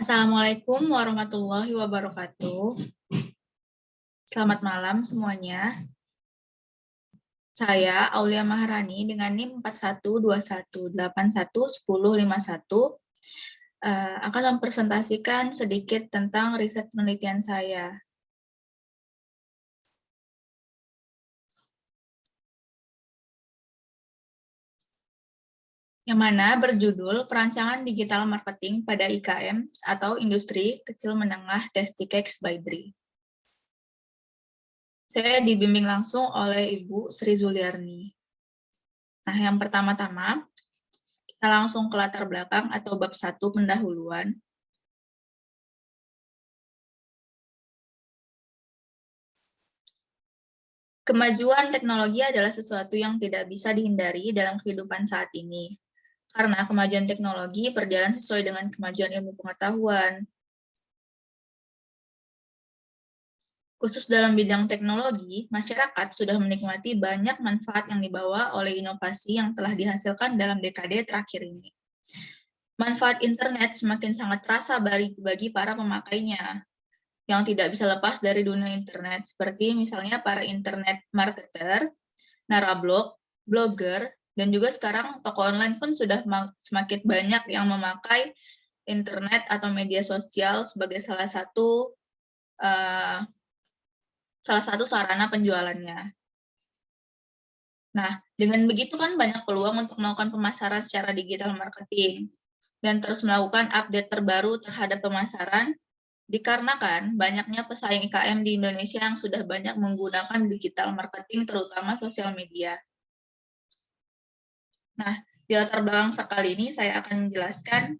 Assalamualaikum warahmatullahi wabarakatuh. Selamat malam semuanya. Saya Aulia Maharani dengan NIM 4121811051 akan mempresentasikan sedikit tentang riset penelitian saya. Yang mana berjudul Perancangan Digital Marketing pada IKM atau Industri Kecil Menengah Testikex by BRI. Saya dibimbing langsung oleh Ibu Sri Zuliarni. Nah, yang pertama-tama, kita langsung ke latar belakang atau bab 1 pendahuluan. Kemajuan teknologi adalah sesuatu yang tidak bisa dihindari dalam kehidupan saat ini. Karena kemajuan teknologi berjalan sesuai dengan kemajuan ilmu pengetahuan. Khusus dalam bidang teknologi, masyarakat sudah menikmati banyak manfaat yang dibawa oleh inovasi yang telah dihasilkan dalam dekade terakhir ini. Manfaat internet semakin sangat terasa bagi para pemakainya, yang tidak bisa lepas dari dunia internet, seperti misalnya para internet marketer, narablog, blogger, dan juga sekarang toko online pun sudah semakin banyak yang memakai internet atau media sosial sebagai salah satu sarana penjualannya. Nah, dengan begitu kan banyak peluang untuk melakukan pemasaran secara digital marketing dan terus melakukan update terbaru terhadap pemasaran dikarenakan banyaknya pesaing IKM di Indonesia yang sudah banyak menggunakan digital marketing, terutama sosial media. Nah, di latar belakang kali ini saya akan menjelaskan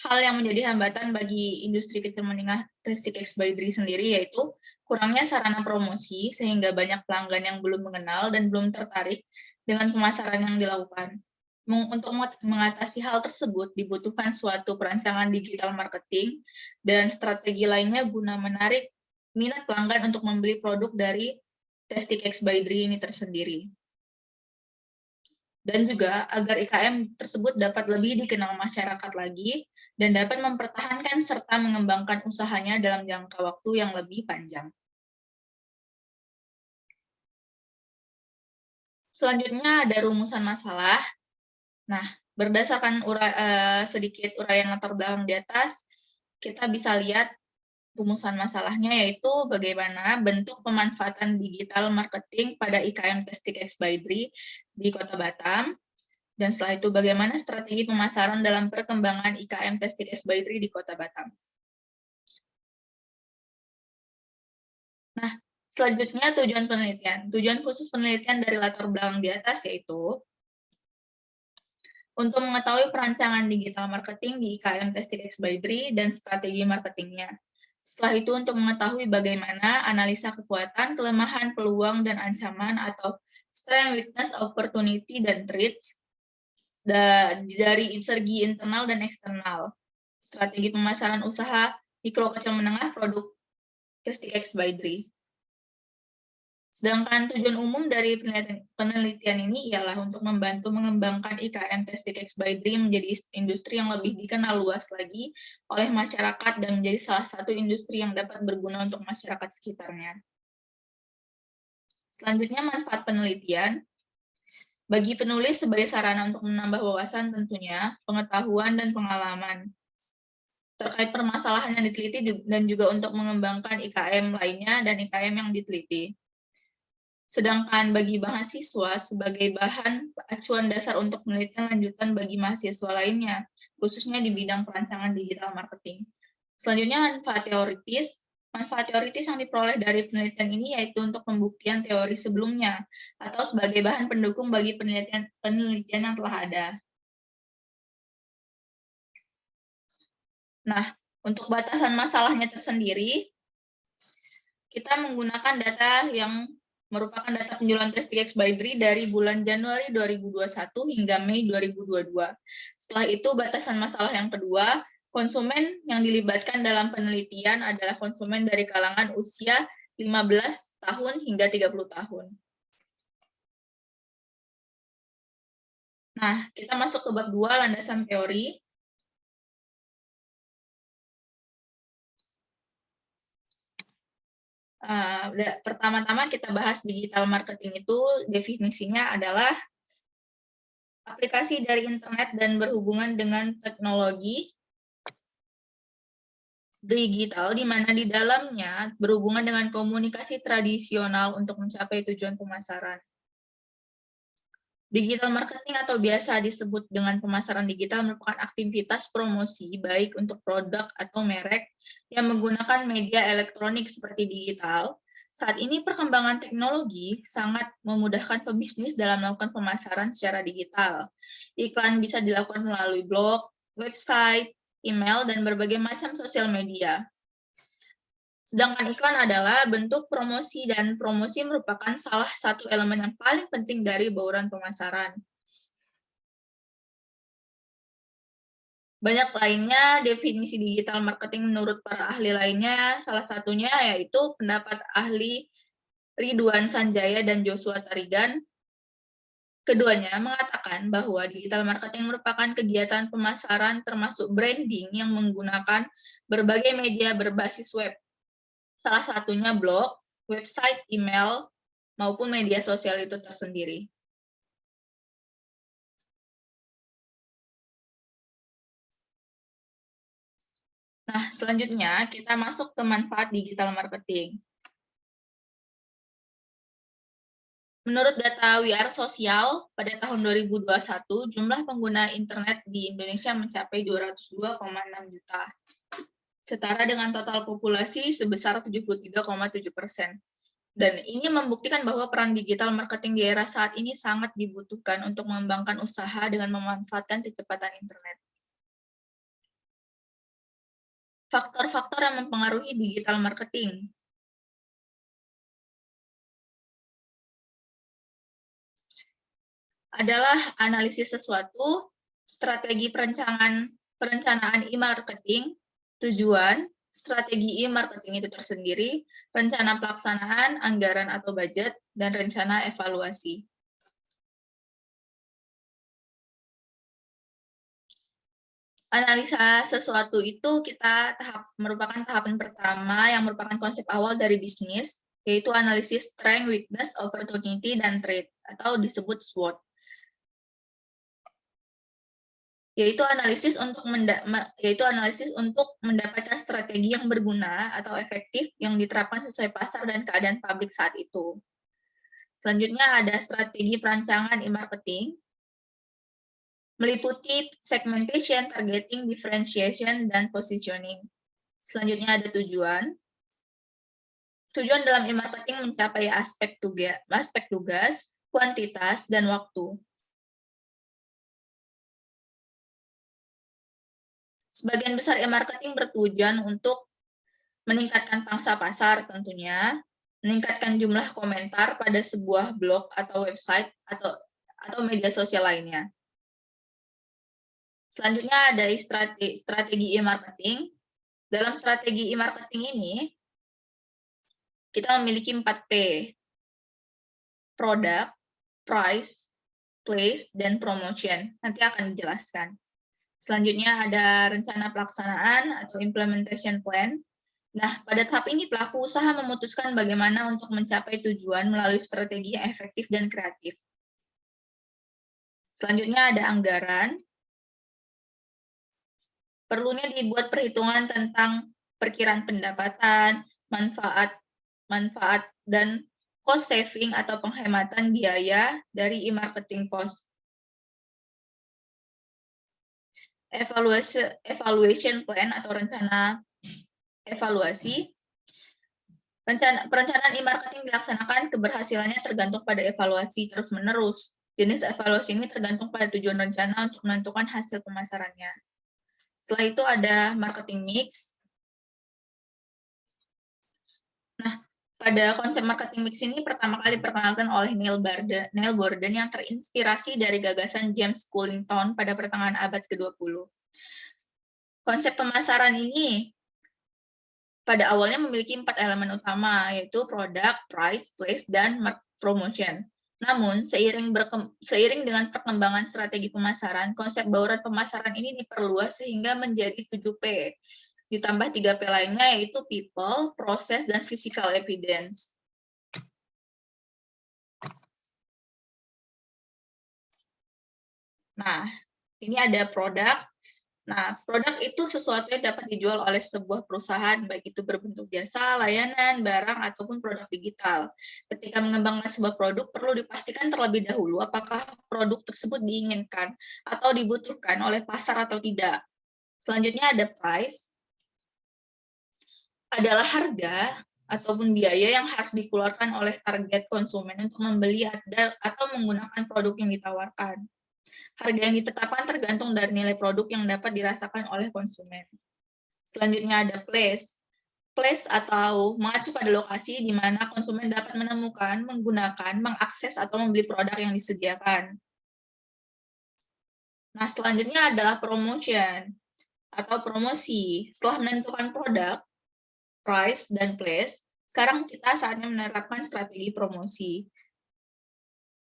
hal yang menjadi hambatan bagi industri kecil menengah Testikex by BRI sendiri, yaitu kurangnya sarana promosi sehingga banyak pelanggan yang belum mengenal dan belum tertarik dengan pemasaran yang dilakukan. Untuk mengatasi hal tersebut, dibutuhkan suatu perancangan digital marketing dan strategi lainnya guna menarik minat pelanggan untuk membeli produk dari Testikex by BRI ini tersendiri. Dan juga agar IKM tersebut dapat lebih dikenal masyarakat lagi dan dapat mempertahankan serta mengembangkan usahanya dalam jangka waktu yang lebih panjang. Selanjutnya ada rumusan masalah. Nah, berdasarkan sedikit uraian latar belakang di atas, kita bisa lihat rumusan masalahnya, yaitu bagaimana bentuk pemanfaatan digital marketing pada IKM Testikex by BRI di Kota Batam, dan setelah itu bagaimana strategi pemasaran dalam perkembangan IKM Testikex by BRI di Kota Batam. Nah, selanjutnya tujuan penelitian. Tujuan khusus penelitian dari latar belakang di atas yaitu untuk mengetahui perancangan digital marketing di IKM Testikex by BRI dan strategi marketingnya. Setelah itu untuk mengetahui bagaimana analisa kekuatan, kelemahan, peluang, dan ancaman atau strength, weakness, opportunity, dan threats dari segi internal dan eksternal. Strategi pemasaran usaha mikro kecil menengah produk Testikex by BRI. Sedangkan tujuan umum dari penelitian ini ialah untuk membantu mengembangkan IKM Testikex by BRI menjadi industri yang lebih dikenal luas lagi oleh masyarakat dan menjadi salah satu industri yang dapat berguna untuk masyarakat sekitarnya. Selanjutnya, manfaat penelitian. Bagi penulis sebagai sarana untuk menambah wawasan tentunya, pengetahuan dan pengalaman terkait permasalahan yang diteliti dan juga untuk mengembangkan IKM lainnya dan IKM yang diteliti. Sedangkan bagi mahasiswa sebagai bahan acuan dasar untuk penelitian lanjutan bagi mahasiswa lainnya, khususnya di bidang perancangan digital marketing. Selanjutnya, manfaat teoritis. Manfaat teoritis yang diperoleh dari penelitian ini yaitu untuk pembuktian teori sebelumnya atau sebagai bahan pendukung bagi penelitian yang telah ada. Nah, untuk batasan masalahnya tersendiri, kita menggunakan data yang merupakan data penjualan Testikex by BRI dari bulan Januari 2021 hingga Mei 2022. Setelah itu, batasan masalah yang kedua, konsumen yang dilibatkan dalam penelitian adalah konsumen dari kalangan usia 15 tahun hingga 30 tahun. Nah, kita masuk ke bab 2, landasan teori. Pertama-tama kita bahas digital marketing itu definisinya adalah aplikasi dari internet dan berhubungan dengan teknologi digital di mana di dalamnya berhubungan dengan komunikasi tradisional untuk mencapai tujuan pemasaran. Digital marketing atau biasa disebut dengan pemasaran digital merupakan aktivitas promosi baik untuk produk atau merek yang menggunakan media elektronik seperti digital. Saat ini perkembangan teknologi sangat memudahkan pebisnis dalam melakukan pemasaran secara digital. Iklan bisa dilakukan melalui blog, website, email, dan berbagai macam sosial media. Sedangkan iklan adalah bentuk promosi dan promosi merupakan salah satu elemen yang paling penting dari bauran pemasaran. Banyak lainnya definisi digital marketing menurut para ahli lainnya, salah satunya yaitu pendapat ahli Ridwan Sanjaya dan Joshua Tarigan. Keduanya mengatakan bahwa digital marketing merupakan kegiatan pemasaran termasuk branding yang menggunakan berbagai media berbasis web. Salah satunya blog, website, email, maupun media sosial itu tersendiri. Nah, selanjutnya kita masuk ke manfaat digital marketing. Menurut data We Are Social, pada tahun 2021, jumlah pengguna internet di Indonesia mencapai 202,6 juta, setara dengan total populasi sebesar 73,7%. Dan ini membuktikan bahwa peran digital marketing di era saat ini sangat dibutuhkan untuk mengembangkan usaha dengan memanfaatkan kecepatan internet. Faktor-faktor yang mempengaruhi digital marketing. Adalah analisis sesuatu, strategi perencanaan e-marketing, tujuan, strategi e-marketing itu tersendiri, rencana pelaksanaan, anggaran atau budget, dan rencana evaluasi. Analisa sesuatu itu merupakan tahapan pertama yang merupakan konsep awal dari bisnis, yaitu analisis strength, weakness, opportunity, dan threat, atau disebut SWOT. Yaitu analisis untuk mendapatkan strategi yang berguna atau efektif yang diterapkan sesuai pasar dan keadaan publik saat itu. Selanjutnya ada strategi perancangan e-marketing, meliputi segmentation, targeting, differentiation, dan positioning. Selanjutnya ada tujuan. Tujuan dalam e-marketing mencapai aspek tugas, kuantitas, dan waktu. Sebagian besar e-marketing bertujuan untuk meningkatkan pangsa pasar tentunya, meningkatkan jumlah komentar pada sebuah blog atau website atau media sosial lainnya. Selanjutnya ada strategi e-marketing. Dalam strategi e-marketing ini, kita memiliki 4P. Product, price, place, dan promotion. Nanti akan dijelaskan. Selanjutnya ada rencana pelaksanaan atau implementation plan. Nah, pada tahap ini pelaku usaha memutuskan bagaimana untuk mencapai tujuan melalui strategi yang efektif dan kreatif. Selanjutnya ada anggaran. Perlunya dibuat perhitungan tentang perkiraan pendapatan, manfaat dan cost saving atau penghematan biaya dari e-marketing cost. Evaluation plan atau rencana evaluasi. Perencanaan e-marketing dilaksanakan, keberhasilannya tergantung pada evaluasi terus-menerus. Jenis evaluasi ini tergantung pada tujuan rencana untuk menentukan hasil pemasarannya. Setelah itu ada marketing mix. Nah, pada konsep marketing mix ini pertama kali diperkenalkan oleh Neil Borden yang terinspirasi dari gagasan James Coulington pada pertengahan abad ke-20. Konsep pemasaran ini pada awalnya memiliki 4 elemen utama, yaitu produk, price, place, dan promotion. Namun, seiring dengan perkembangan strategi pemasaran, konsep bauran pemasaran ini diperluas sehingga menjadi 7P, ditambah 3P lainnya, yaitu people, process, dan physical evidence. Nah, ini ada produk. Nah, produk itu sesuatu yang dapat dijual oleh sebuah perusahaan, baik itu berbentuk jasa, layanan, barang, ataupun produk digital. Ketika mengembangkan sebuah produk, perlu dipastikan terlebih dahulu apakah produk tersebut diinginkan atau dibutuhkan oleh pasar atau tidak. Selanjutnya ada price, adalah harga ataupun biaya yang harus dikeluarkan oleh target konsumen untuk membeli atau menggunakan produk yang ditawarkan. Harga yang ditetapkan tergantung dari nilai produk yang dapat dirasakan oleh konsumen. Selanjutnya ada place. Place atau mengacu pada lokasi di mana konsumen dapat menemukan, menggunakan, mengakses, atau membeli produk yang disediakan. Nah, selanjutnya adalah promotion atau promosi. Setelah menentukan produk, price, dan place, sekarang kita saatnya menerapkan strategi promosi.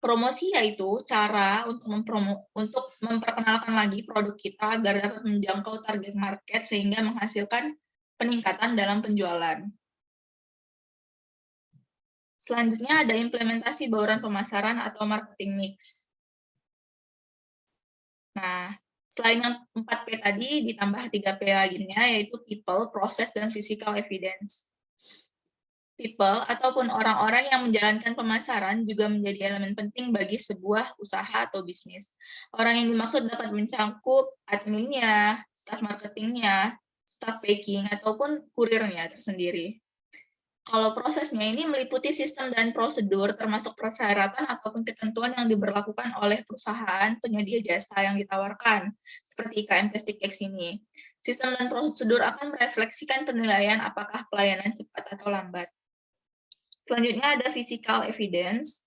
Promosi yaitu cara untuk memperkenalkan lagi produk kita agar dapat menjangkau target market sehingga menghasilkan peningkatan dalam penjualan. Selanjutnya ada implementasi bauran pemasaran atau marketing mix. Nah, selain yang 4P tadi, ditambah 3P lainnya, yaitu people, process, dan physical evidence. People ataupun orang-orang yang menjalankan pemasaran juga menjadi elemen penting bagi sebuah usaha atau bisnis. Orang yang dimaksud dapat mencakup adminnya, staf marketingnya, staf packing, ataupun kurirnya tersendiri. Kalau prosesnya ini meliputi sistem dan prosedur, termasuk persyaratan ataupun ketentuan yang diberlakukan oleh perusahaan penyedia jasa yang ditawarkan, seperti IKM Testikx ini. Sistem dan prosedur akan merefleksikan penilaian apakah pelayanan cepat atau lambat. Selanjutnya ada physical evidence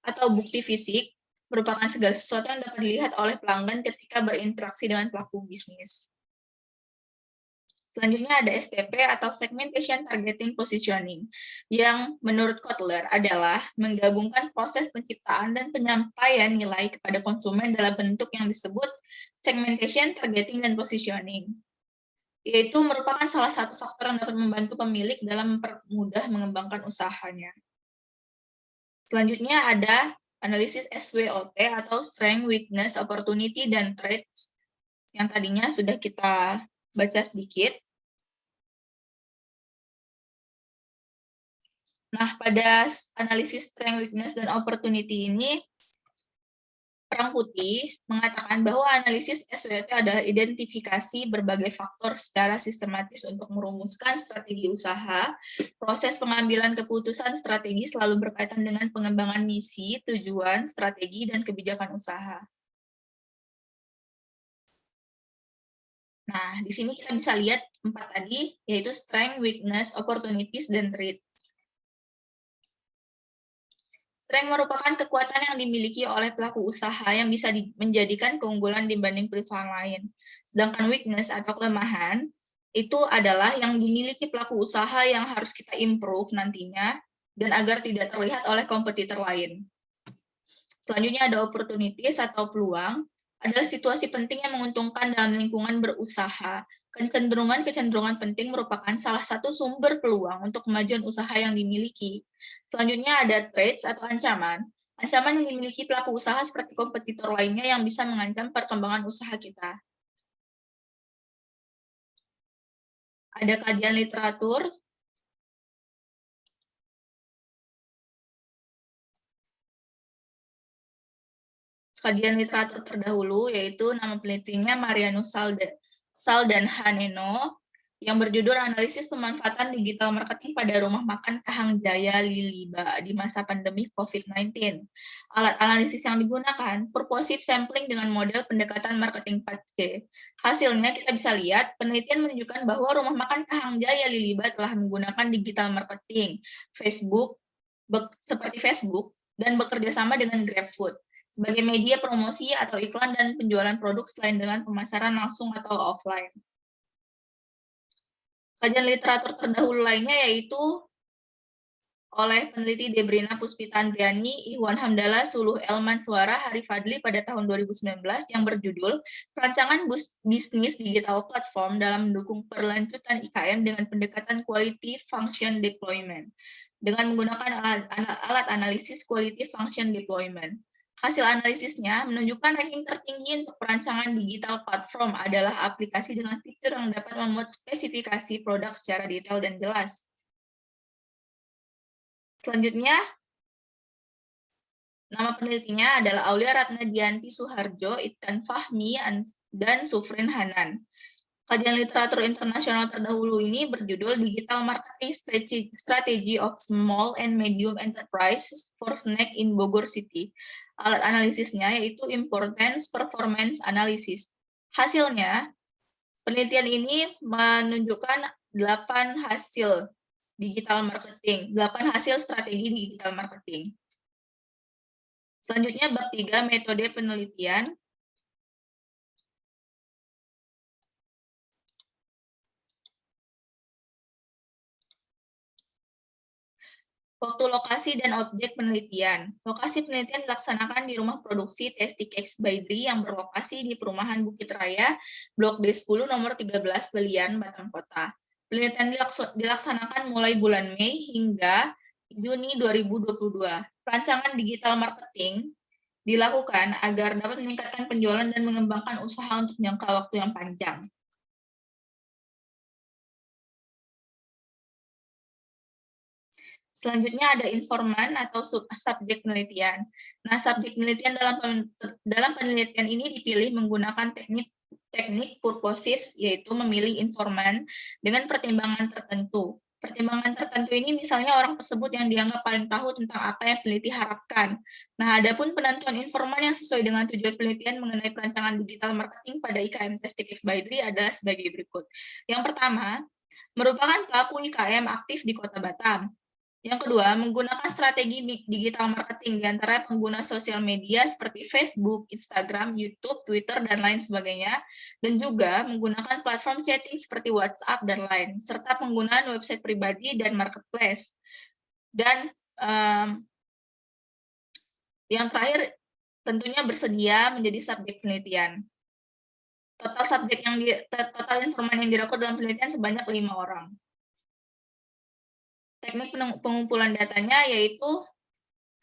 atau bukti fisik, merupakan segala sesuatu yang dapat dilihat oleh pelanggan ketika berinteraksi dengan pelaku bisnis. Selanjutnya ada STP atau Segmentation Targeting Positioning, yang menurut Kotler adalah menggabungkan proses penciptaan dan penyampaian nilai kepada konsumen dalam bentuk yang disebut Segmentation, Targeting, dan Positioning. Yaitu merupakan salah satu faktor yang dapat membantu pemilik dalam mempermudah mengembangkan usahanya. Selanjutnya ada analisis SWOT atau Strength, Weakness, Opportunity, dan Threats yang tadinya sudah kita baca sedikit. Nah, pada analisis Strength, Weakness, dan Opportunity ini, Perang Putih mengatakan bahwa analisis SWOT adalah identifikasi berbagai faktor secara sistematis untuk merumuskan strategi usaha. Proses pengambilan keputusan strategi selalu berkaitan dengan pengembangan misi, tujuan, strategi, dan kebijakan usaha. Nah, di sini kita bisa lihat 4 tadi, yaitu strength, weakness, opportunities, dan threat. Strength merupakan kekuatan yang dimiliki oleh pelaku usaha yang bisa menjadikan keunggulan dibanding perusahaan lain. Sedangkan weakness atau kelemahan itu adalah yang dimiliki pelaku usaha yang harus kita improve nantinya dan agar tidak terlihat oleh kompetitor lain. Selanjutnya ada opportunities atau peluang, adalah situasi penting yang menguntungkan dalam lingkungan berusaha. Kecenderungan-kecenderungan penting merupakan salah satu sumber peluang untuk kemajuan usaha yang dimiliki. Selanjutnya ada threats atau ancaman. Ancaman yang dimiliki pelaku usaha seperti kompetitor lainnya yang bisa mengancam perkembangan usaha kita. Ada kajian literatur. Kajian literatur terdahulu, yaitu nama penelitinya Marianus Sal dan Haneno, yang berjudul Analisis Pemanfaatan Digital Marketing pada Rumah Makan Kahang Jaya Liliba di masa pandemi COVID-19. Alat analisis yang digunakan, purposive sampling dengan model pendekatan marketing 4C. Hasilnya kita bisa lihat, penelitian menunjukkan bahwa Rumah Makan Kahang Jaya Liliba telah menggunakan digital marketing, seperti Facebook, dan bekerja sama dengan GrabFood sebagai media promosi atau iklan dan penjualan produk selain dengan pemasaran langsung atau offline. Kajian literatur terdahulu lainnya yaitu oleh peneliti Debrina Puspita Andriani, Iwan Hamdala, Suluh Elman Suara, Hari Fadli pada tahun 2019 yang berjudul Perancangan Bisnis Digital Platform dalam mendukung perlanjutan IKM dengan pendekatan Quality Function Deployment dengan menggunakan alat analisis Quality Function Deployment. Hasil analisisnya menunjukkan ranking tertinggi untuk perancangan digital platform adalah aplikasi dengan fitur yang dapat memuat spesifikasi produk secara detail dan jelas. Selanjutnya, nama penelitinya adalah Aulia Ratnadianti Suharjo, Itkan Fahmi, dan Sufrin Hanan. Kajian literatur internasional terdahulu ini berjudul Digital Marketing Strategy of Small and Medium Enterprise for Snack in Bogor City. Alat analisisnya yaitu Importance Performance Analysis. Hasilnya, penelitian ini menunjukkan 8 hasil digital marketing, 8 hasil strategi digital marketing. Selanjutnya, bab 3, metode penelitian. Waktu, lokasi, dan objek penelitian. Lokasi penelitian dilaksanakan di rumah produksi Tastykeks by Dri yang berlokasi di Perumahan Bukit Raya, Blok D10 nomor 13 Belian, Batang Kota. Penelitian dilaksanakan mulai bulan Mei hingga Juni 2022. Perancangan digital marketing dilakukan agar dapat meningkatkan penjualan dan mengembangkan usaha untuk jangka waktu yang panjang. Selanjutnya ada informan atau subjek penelitian. Nah, subjek penelitian dalam penelitian ini dipilih menggunakan teknik purposif, yaitu memilih informan dengan pertimbangan tertentu. Pertimbangan tertentu ini misalnya orang tersebut yang dianggap paling tahu tentang apa yang peneliti harapkan. Nah, adapun penentuan informan yang sesuai dengan tujuan penelitian mengenai perancangan digital marketing pada IKM Tastykeks by Dri adalah sebagai berikut. Yang pertama, merupakan pelaku IKM aktif di Kota Batam. Yang kedua, menggunakan strategi digital marketing di antara pengguna sosial media seperti Facebook, Instagram, YouTube, Twitter, dan lain sebagainya, dan juga menggunakan platform chatting seperti WhatsApp dan Line, serta penggunaan website pribadi dan marketplace. Dan yang terakhir, tentunya bersedia menjadi subjek penelitian. Total informan yang direkod dalam penelitian sebanyak 5 orang. Teknik pengumpulan datanya yaitu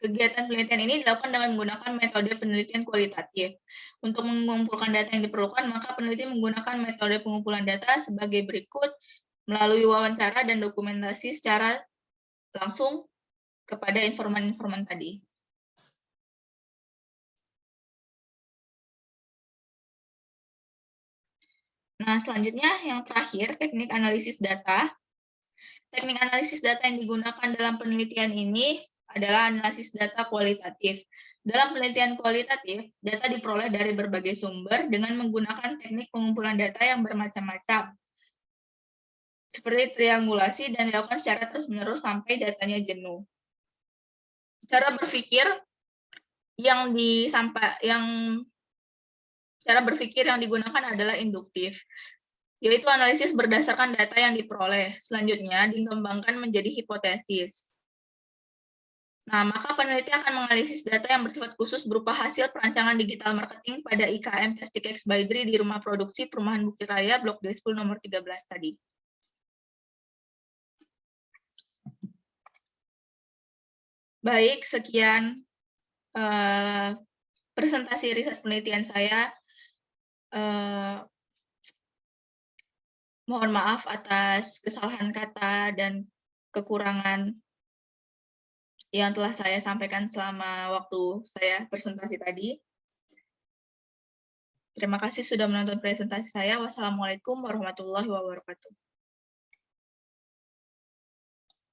kegiatan penelitian ini dilakukan dengan menggunakan metode penelitian kualitatif. Untuk mengumpulkan data yang diperlukan, maka peneliti menggunakan metode pengumpulan data sebagai berikut, melalui wawancara dan dokumentasi secara langsung kepada informan-informan tadi. Nah, selanjutnya yang terakhir, teknik analisis data. Teknik analisis data yang digunakan dalam penelitian ini adalah analisis data kualitatif. Dalam penelitian kualitatif, data diperoleh dari berbagai sumber dengan menggunakan teknik pengumpulan data yang bermacam-macam, seperti triangulasi dan dilakukan secara terus-menerus sampai datanya jenuh. Cara berpikir yang digunakan adalah induktif, yaitu analisis berdasarkan data yang diperoleh. Selanjutnya, dikembangkan menjadi hipotesis. Nah, maka peneliti akan menganalisis data yang bersifat khusus berupa hasil perancangan digital marketing pada IKM Tastykeks by Dri di rumah produksi Perumahan Bukit Raya, Blok D10 nomor 13 tadi. Baik, sekian presentasi riset penelitian saya. Mohon maaf atas kesalahan kata dan kekurangan yang telah saya sampaikan selama waktu saya presentasi tadi. Terima kasih sudah menonton presentasi saya. Wassalamualaikum warahmatullahi wabarakatuh.